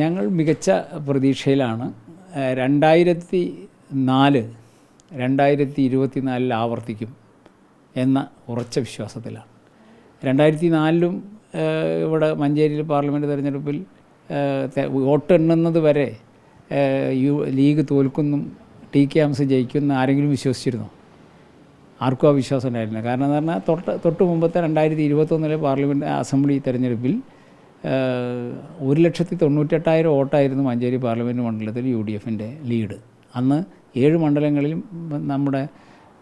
ഞങ്ങൾ മികച്ച പ്രതീക്ഷയിലാണ്. 2024 ആവർത്തിക്കും എന്ന ഉറച്ച വിശ്വാസത്തിലാണ്. 2004 ഇവിടെ മഞ്ചേരിയിൽ പാർലമെൻറ്റ് തെരഞ്ഞെടുപ്പിൽ വോട്ടെണ്ണുന്നത് വരെ ലീഗ് തോൽക്കുന്നും ടി.കെ. ഹംസ ജയിക്കുന്ന ആരെങ്കിലും വിശ്വസിച്ചിരുന്നോ? ആർക്കും ആ വിശ്വാസം ഉണ്ടായിരുന്നില്ല. കാരണം എന്ന് പറഞ്ഞാൽ തൊട്ട് മുമ്പത്തെ 2021 പാർലമെൻറ്റ് അസംബ്ലി തെരഞ്ഞെടുപ്പിൽ 1,98,000 വോട്ടായിരുന്നു മഞ്ചേരി പാർലമെൻറ്റ് മണ്ഡലത്തിൽ UDFൻ്റെ ലീഡ്. അന്ന് 7 മണ്ഡലങ്ങളിലും നമ്മുടെ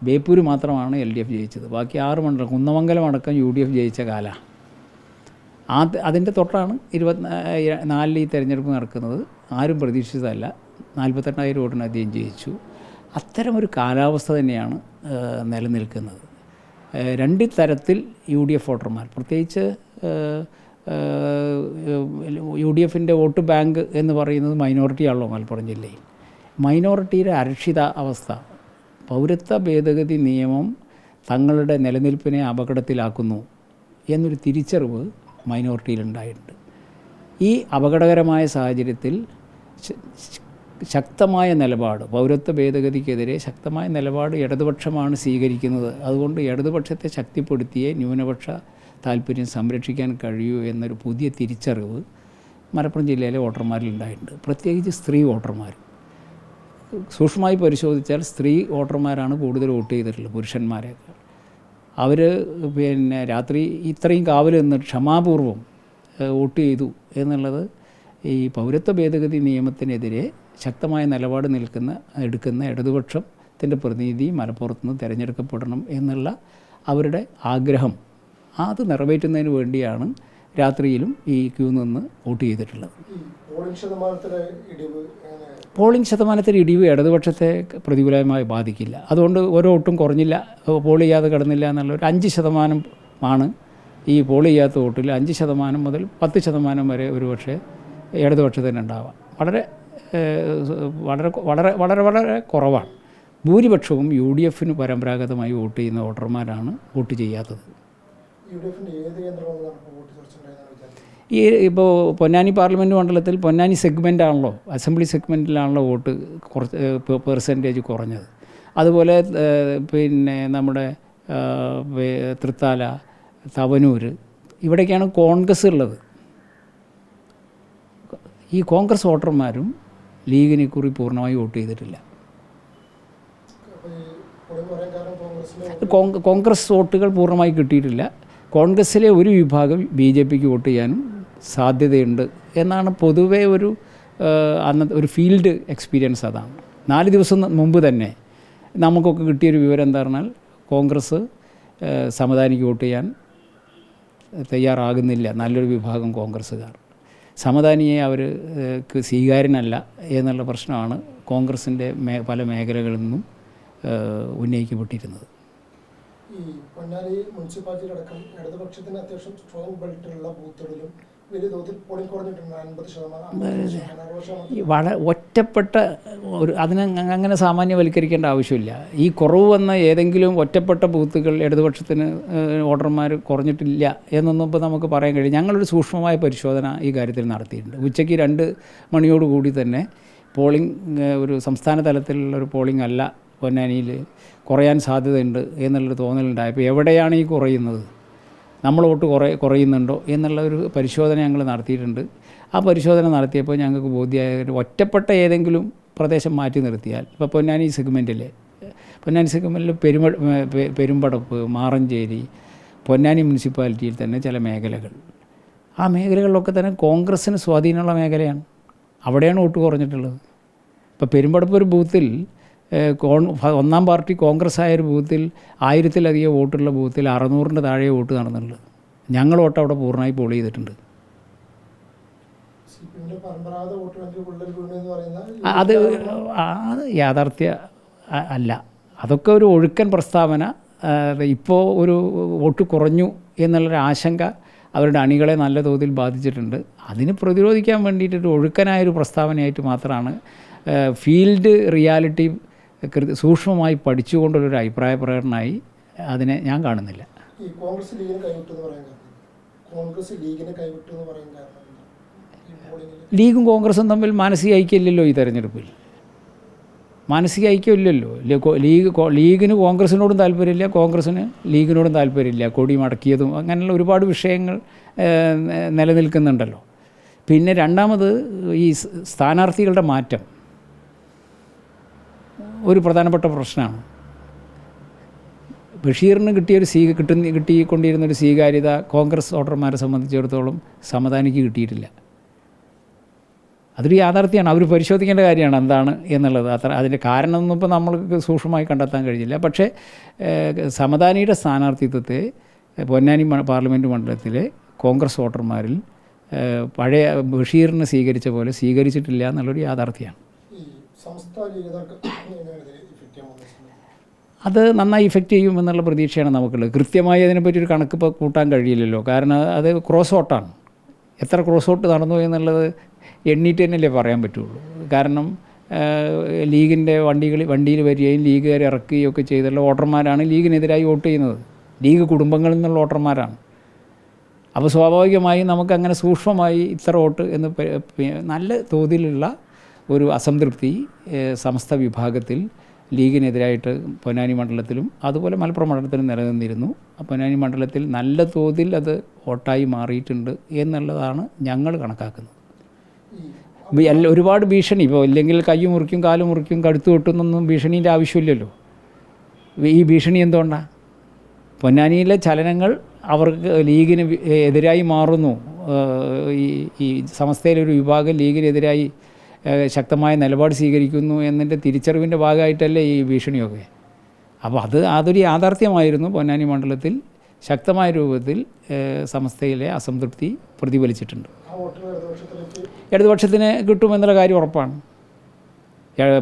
ബേപ്പൂർ മാത്രമാണ് LDF ജയിച്ചത്. ബാക്കി 6 മണ്ഡലം കുന്നമംഗലം അടക്കം UDF ജയിച്ച കാലമാണ്. അതിൻ്റെ തൊട്ടാണ് 24 ഈ തെരഞ്ഞെടുപ്പ് നടക്കുന്നത്. ആരും പ്രതീക്ഷിച്ചതല്ല. 48,000 വോട്ടിന് അദ്ദേഹം ജയിച്ചു. അത്തരമൊരു കാലാവസ്ഥ തന്നെയാണ് നിലനിൽക്കുന്നത്. 2 തരത്തിൽ UDF വോട്ടർമാർ, പ്രത്യേകിച്ച് UDFൻ്റെ വോട്ട് ബാങ്ക് എന്ന് പറയുന്നത് മൈനോറിറ്റിയാണല്ലോ മലപ്പുറം ജില്ലയിൽ. മൈനോറിറ്റിയുടെ അരക്ഷിത അവസ്ഥ, പൗരത്വ ഭേദഗതി നിയമം തങ്ങളുടെ നിലനിൽപ്പിനെ അപകടത്തിലാക്കുന്നു എന്നൊരു തിരിച്ചറിവ് മൈനോറിറ്റിയിലുണ്ടായിട്ടുണ്ട്. ഈ അപകടകരമായ സാഹചര്യത്തിൽ ശക്തമായ നിലപാട്, പൗരത്വ ഭേദഗതിക്കെതിരെ ശക്തമായ നിലപാട് ഇടതുപക്ഷമാണ് സ്വീകരിക്കുന്നത്. അതുകൊണ്ട് ഇടതുപക്ഷത്തെ ശക്തിപ്പെടുത്തിയേ ന്യൂനപക്ഷ താല്പര്യം സംരക്ഷിക്കാൻ കഴിയൂ എന്നൊരു പുതിയ തിരിച്ചറിവ് മലപ്പുറം ജില്ലയിലെ വോട്ടർമാരിൽ ഉണ്ടായിട്ടുണ്ട്. പ്രത്യേകിച്ച് സ്ത്രീ വോട്ടർമാർ. സൂക്ഷ്മമായി പരിശോധിച്ചാൽ സ്ത്രീ വോട്ടർമാരാണ് കൂടുതൽ വോട്ട് ചെയ്തിട്ടുള്ളത് പുരുഷന്മാരെക്കാൾ. അവർ രാത്രി ഇത്രയും കാവൽ നിന്ന് ക്ഷമാപൂർവം വോട്ട് ചെയ്തു എന്നുള്ളത് ഈ പൗരത്വ ഭേദഗതി നിയമത്തിനെതിരെ ശക്തമായ നിലപാട് എടുക്കുന്ന ഇടതുപക്ഷത്തിൻ്റെ പ്രതിനിധി മലപ്പുറത്ത് നിന്ന് തിരഞ്ഞെടുക്കപ്പെടണം എന്നുള്ള അവരുടെ ആഗ്രഹം, അത് നിറവേറ്റുന്നതിന് വേണ്ടിയാണ് രാത്രിയിലും ഈ ക്യൂ നിന്ന് വോട്ട് ചെയ്തിട്ടുള്ളത്. പോളിംഗ് ശതമാനത്തിൻ്റെ ഇടിവ് ഇടതുപക്ഷത്തെ പ്രതികൂലമായി ബാധിക്കില്ല. അതുകൊണ്ട് ഓരോ വോട്ടും കുറഞ്ഞില്ല, പോൾ ചെയ്യാതെ കിടന്നില്ല എന്നുള്ള ഒരു 5% ഈ പോൾ ചെയ്യാത്ത വോട്ടിൽ 5% മുതൽ 10% വരെ ഒരുപക്ഷെ ഇടതുപക്ഷത്തിന് ഉണ്ടാവാം. വളരെ വളരെ വളരെ വളരെ വളരെ കുറവാണ്. ഭൂരിപക്ഷവും UDFന് പരമ്പരാഗതമായി വോട്ട് ചെയ്യുന്ന വോട്ടർമാരാണ് വോട്ട് ചെയ്യാത്തത്. ഇപ്പോൾ പൊന്നാനി പാർലമെൻറ്റ് മണ്ഡലത്തിൽ പൊന്നാനി സെഗ്മെൻറ്റാണല്ലോ, അസംബ്ലി സെഗ്മെൻറ്റിലാണല്ലോ വോട്ട് പെർസെൻറ്റേജ് കുറഞ്ഞത്. അതുപോലെ നമ്മുടെ തൃത്താല, തവനൂർ, ഇവിടേക്കാണ് കോൺഗ്രസ് ഉള്ളത്. ഈ കോൺഗ്രസ് വോട്ടർമാരും ലീഗിനെ കുറി പൂർണ്ണമായി വോട്ട് ചെയ്തിട്ടില്ല. കോൺഗ്രസ് വോട്ടുകൾ പൂർണ്ണമായി കിട്ടിയിട്ടില്ല. കോൺഗ്രസ്സിലെ ഒരു വിഭാഗം BJPക്ക് വോട്ട് ചെയ്യാനും സാധ്യതയുണ്ട് എന്നാണ് പൊതുവേ അന്നത്തെ ഒരു ഫീൽഡ് എക്സ്പീരിയൻസ്. അതാണ് 4 ദിവസം മുമ്പ് തന്നെ നമുക്കൊക്കെ കിട്ടിയൊരു വിവരം എന്താ പറഞ്ഞാൽ കോൺഗ്രസ് സമദാനിക്ക് വോട്ട് ചെയ്യാൻ തയ്യാറാകുന്നില്ല. നല്ലൊരു വിഭാഗം കോൺഗ്രസ്സുകാർ സമദാനിയെ അവർക്ക് സ്വീകാര്യനല്ല എന്നുള്ള പ്രശ്നമാണ് കോൺഗ്രസിൻ്റെ പല മേഖലകളിൽ നിന്നും ഉന്നയിക്കപ്പെട്ടിരുന്നത്. ഈ പൊന്നാനി മുനിസിപ്പാലിറ്റി അടക്കം ഇടതുപക്ഷത്തിന് അത്യാവശ്യം സ്ട്രോങ് ബെൽറ്റുള്ള ബൂത്തുകളിലും വലിയ തോതിൽ പോളിംഗ് കുറഞ്ഞിട്ടുണ്ട്. 50%. ഒറ്റപ്പെട്ട അങ്ങനെ സാമാന്യവൽക്കരിക്കേണ്ട ആവശ്യമില്ല. ഈ കുറവ് വന്ന ഏതെങ്കിലും ഒറ്റപ്പെട്ട ബൂത്തുകൾ ഇടതുപക്ഷത്തിന് വോട്ടർമാർ കുറഞ്ഞിട്ടില്ല എന്നൊന്നും ഇപ്പോൾ നമുക്ക് പറയാൻ കഴിയും. ഞങ്ങളൊരു സൂക്ഷ്മമായ പരിശോധന ഈ കാര്യത്തിൽ നടത്തിയിട്ടുണ്ട്. ഉച്ചയ്ക്ക് 2 മണിയോടുകൂടി തന്നെ പോളിംഗ് ഒരു സംസ്ഥാന തലത്തിലുള്ള ഒരു പോളിംഗ് അല്ല പൊന്നാനിയിൽ കുറയാൻ സാധ്യതയുണ്ട് എന്നുള്ളൊരു തോന്നലുണ്ടായപ്പോൾ എവിടെയാണ് ഈ കുറയുന്നത്, നമ്മൾ വോട്ട് കുറയുന്നുണ്ടോ എന്നുള്ള ഒരു പരിശോധന ഞങ്ങൾ നടത്തിയിട്ടുണ്ട്. ആ പരിശോധന നടത്തിയപ്പോൾ ഞങ്ങൾക്ക് ബോധ്യമായ ഒറ്റപ്പെട്ട ഏതെങ്കിലും പ്രദേശം മാറ്റി നിർത്തിയാൽ, ഇപ്പോൾ പൊന്നാനി സെഗ്മെൻറ്റിൽ പെരുമ്പടപ്പ്, മാറഞ്ചേരി, പൊന്നാനി മുനിസിപ്പാലിറ്റിയിൽ തന്നെ ചില മേഖലകൾ, ആ മേഖലകളിലൊക്കെ തന്നെ കോൺഗ്രസ്സിന് സ്വാധീനമുള്ള മേഖലയാണ്. അവിടെയാണ് വോട്ട് കുറഞ്ഞിട്ടുള്ളത്. ഇപ്പോൾ പെരുമ്പടപ്പ് ഒരു ബൂത്തിൽ ഒന്നാം പാർട്ടി കോൺഗ്രസ് ആയൊരു ബൂത്തിൽ 1000-ലധികം വോട്ടുള്ള ബൂത്തിൽ 600-ൻ്റെ താഴെ വോട്ട് നടന്നിട്ടുള്ളത്. ഞങ്ങൾ വോട്ട് അവിടെ പൂർണ്ണമായി പോൾ ചെയ്തിട്ടുണ്ട്. അത് യാഥാർത്ഥ്യ അല്ല, അതൊക്കെ ഒരു ഒഴുക്കൻ പ്രസ്താവന. ഇപ്പോൾ ഒരു വോട്ട് കുറഞ്ഞു എന്നുള്ളൊരു ആശങ്ക അവരുടെ അണികളെ നല്ല തോതിൽ ബാധിച്ചിട്ടുണ്ട്. അതിന് പ്രതിരോധിക്കാൻ വേണ്ടിയിട്ടൊരു ഒഴുക്കനായൊരു പ്രസ്താവനയായിട്ട് മാത്രമാണ് ഫീൽഡ് റിയാലിറ്റി സൂക്ഷ്മമായി പഠിച്ചുകൊണ്ടുള്ളൊരു അഭിപ്രായ പ്രകടനമായി അതിനെ ഞാൻ കാണുന്നില്ല. കോൺഗ്രസ് ലീഗിനെ കൈവിട്ടു എന്ന് പറയാൻ കാരണം എന്താ? ഈ പോളിംഗിൽ ലീഗും കോൺഗ്രസും തമ്മിൽ മാനസിക ഐക്യമില്ലല്ലോ ഈ തെരഞ്ഞെടുപ്പിൽ. മാനസിക ഐക്യമില്ലല്ലോ. ലീഗിന് കോൺഗ്രസിനോടും താല്പര്യമില്ല, കോൺഗ്രസ്സിന് ലീഗിനോടും താല്പര്യമില്ല. കൊടി മടക്കിയതും അങ്ങനെയുള്ള ഒരുപാട് വിഷയങ്ങൾ നിലനിൽക്കുന്നുണ്ടല്ലോ. പിന്നെ രണ്ടാമത് ഈ സ്ഥാനാർത്ഥികളുടെ മാറ്റം ഒരു പ്രധാനപ്പെട്ട പ്രശ്നമാണ്. ബഷീറിന് കിട്ടിക്കൊണ്ടിരുന്നൊരു സ്വീകാര്യത കോൺഗ്രസ് വോട്ടർമാരെ സംബന്ധിച്ചിടത്തോളം സമദാനിക്ക് കിട്ടിയിട്ടില്ല. അതൊരു യാഥാർത്ഥ്യമാണ്. അവർ പരിശോധിക്കേണ്ട കാര്യമാണ് എന്താണ് എന്നുള്ളത്. അതിൻ്റെ കാരണമൊന്നും ഇപ്പോൾ നമ്മൾക്ക് സൂക്ഷ്മമായി കണ്ടെത്താൻ കഴിയില്ല. പക്ഷേ സമദാനിയുടെ സ്ഥാനാർത്ഥിത്വത്തെ പൊന്നാനി പാർലമെൻറ്റ് മണ്ഡലത്തിലെ കോൺഗ്രസ് വോട്ടർമാരിൽ പഴയ ബഷീറിനെ സ്വീകരിച്ച പോലെ സ്വീകരിച്ചിട്ടില്ല എന്നുള്ളൊരു യാഥാർത്ഥ്യമാണ്. അത് നന്നായി ഇഫക്റ്റ് ചെയ്യുമെന്നുള്ള പ്രതീക്ഷയാണ് നമുക്കുള്ളത്. കൃത്യമായി അതിനെപ്പറ്റി ഒരു കണക്ക് ഇപ്പോൾ കൂട്ടാൻ കഴിയില്ലല്ലോ. കാരണം അത് ക്രോസ് വോട്ടാണ്. എത്ര ക്രോസ് വോട്ട് നടന്നു എന്നുള്ളത് എണ്ണീറ്റ് തന്നെയല്ലേ പറയാൻ പറ്റുള്ളൂ. കാരണം ലീഗിൻ്റെ വണ്ടിയിൽ വരികയും ലീഗുകാർ ഇറക്കുകയും ഒക്കെ ചെയ്തുള്ള വോട്ടർമാരാണ് ലീഗിനെതിരായി വോട്ട് ചെയ്യുന്നത്. ലീഗ് കുടുംബങ്ങളിൽ നിന്നുള്ള വോട്ടർമാരാണ്. അപ്പോൾ സ്വാഭാവികമായും നമുക്കങ്ങനെ സൂക്ഷ്മമായി ഇത്ര വോട്ട് എന്ന് നല്ല തോതിലുള്ള ഒരു അസംതൃപ്തി സമസ്ത വിഭാഗത്തിൽ ലീഗിനെതിരായിട്ട് പൊന്നാനി മണ്ഡലത്തിലും അതുപോലെ മലപ്പുറം മണ്ഡലത്തിലും നിലനിന്നിരുന്നു. പൊന്നാനി മണ്ഡലത്തിൽ നല്ല തോതിൽ അത് വോട്ടായി മാറിയിട്ടുണ്ട് എന്നുള്ളതാണ് ഞങ്ങൾ കണക്കാക്കുന്നത്. ഒരുപാട് ഭീഷണി ഇപ്പോൾ ഇല്ലെങ്കിൽ കൈ മുറിക്കും കാല് മുറിക്കും കഴുത്ത് വെട്ടുന്നൊന്നും ഭീഷണീൻ്റെ ആവശ്യമില്ലല്ലോ. ഈ ഭീഷണി എന്തുകൊണ്ടാണ്? പൊന്നാനിയിലെ ചലനങ്ങൾ അവർക്ക് ലീഗിന് എതിരായി മാറുന്നു. ഈ സമസ്തയിലൊരു വിഭാഗം ലീഗിനെതിരായി ശക്തമായ നിലപാട് സ്വീകരിക്കുന്നു എന്നതിൻ്റെ തിരിച്ചറിവിൻ്റെ ഭാഗമായിട്ടല്ലേ ഈ ഭീഷണിയൊക്കെ. അപ്പോൾ അതൊരു യാഥാർത്ഥ്യമായിരുന്നു. പൊന്നാനി മണ്ഡലത്തിൽ ശക്തമായ രൂപത്തിൽ സമസ്തയിലെ അസംതൃപ്തി പ്രതിഫലിച്ചിട്ടുണ്ട്. ഇടതുപക്ഷത്തിന് കിട്ടുമെന്നുള്ള കാര്യം ഉറപ്പാണ്.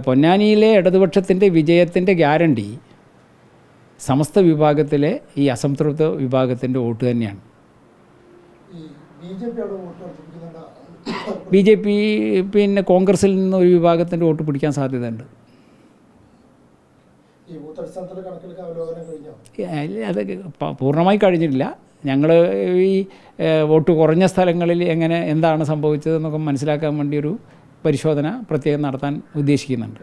പൊന്നാനിയിലെ ഇടതുപക്ഷത്തിൻ്റെ വിജയത്തിൻ്റെ ഗ്യാരണ്ടി സമസ്ത വിഭാഗത്തിലെ ഈ അസംതൃപ്ത വിഭാഗത്തിൻ്റെ വോട്ട് തന്നെയാണ്. ബി ജെ പി പിന്നെ കോൺഗ്രസിൽ നിന്ന് ഒരു വിഭാഗത്തിൻ്റെ വോട്ട് പിടിക്കാൻ സാധ്യതയുണ്ട്. അത് പൂർണ്ണമായി കഴിഞ്ഞിട്ടില്ല. ഞങ്ങൾ ഈ വോട്ട് കുറഞ്ഞ സ്ഥലങ്ങളിൽ എന്താണ് സംഭവിച്ചതെന്നൊക്കെ മനസ്സിലാക്കാൻ വേണ്ടി ഒരു പരിശോധന പ്രത്യേകം നടത്താൻ ഉദ്ദേശിക്കുന്നുണ്ട്.